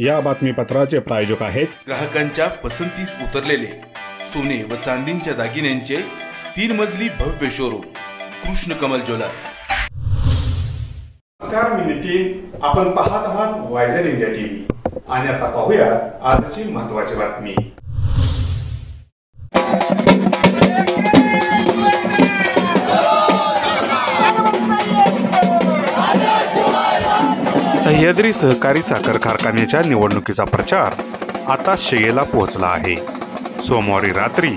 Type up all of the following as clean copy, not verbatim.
या बातमीपत्राचे प्रायोजक आहेत ग्राहकांच्या पसंतीस उतरलेले सोने व चांदीच्या दागिन्यांचे 3 मजली भव्य शोरूम कृष्ण कमल ज्वेलर्स। नमस्कार, मी नितीन। आपण पाहत आहात वायझर इंडिया टीव्ही आणि आता पाहूया आजची महत्त्वाची बातमी। सह्याद्री सहकारी साखर कारखान्याच्या निवडणुकीचा प्रचार आता शिगेला पोहोचला आहे। सोमवारी रात्री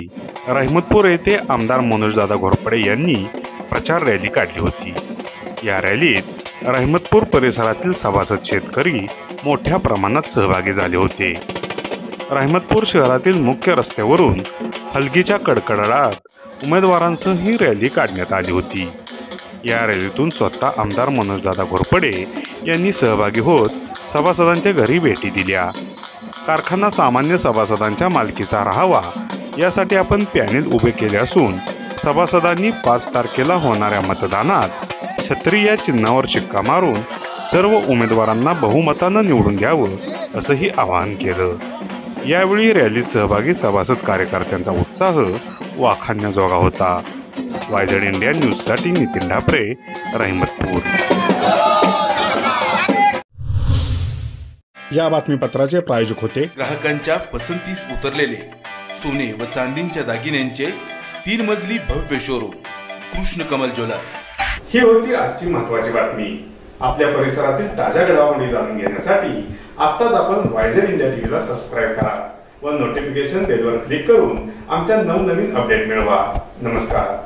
रहमतपूर येथे आमदार मनोजदादा घोरपडे यांनी प्रचार रॅली काढली होती। या रॅलीत रहमतपूर परिसरातील सभासद शेतकरी मोठ्या प्रमाणात सहभागी झाले होते। रहमतपूर शहरातील मुख्य रस्त्यावरून हलगीच्या कडकडाटात उमेदवारांसह ही रॅली काढण्यात आली होती। या रॅलीतून स्वतः आमदार मनोजदादा घोरपडे यांनी सहभागी होत सभासदांच्या घरी भेटी दिल्या। कारखाना सामान्य सभासदांच्या मालकीचा राहावा यासाठी आपण पॅनेल उभे केले असून सभासदांनी 5 तारखेला होणाऱ्या मतदानात छत्री या चिन्हावर शिक्का मारून सर्व उमेदवारांना बहुमतानं निवडून द्यावं असंही आवाहन केलं। यावेळी रॅलीत सहभागी सभासद कार्यकर्त्यांचा उत्साह वाखाणण्याजोगा होता। वायझर इंडिया न्यूजसाठी नितीन ढापरे, रहमतपूर। या बातमीपत्राचे प्रायोजक होते ग्राहकांच्या पसंतीस उतरलेले सोने व चांदीच्या दागिन्यांचे 3 मजली भव्य शोरूम कृष्ण कमल ज्वेलर्स। ही होती आजची महत्त्वाची बातमी। आपल्या परिसरातील ताज्या घडामोडी जाणून घेण्यासाठी आत्ताच आपण वायझर इंडिया टीव्हीला सबस्क्राइब करा व नोटिफिकेशन बेलवर क्लिक करून आमच्या नवनवीन अपडेट मिळवा। नमस्कार।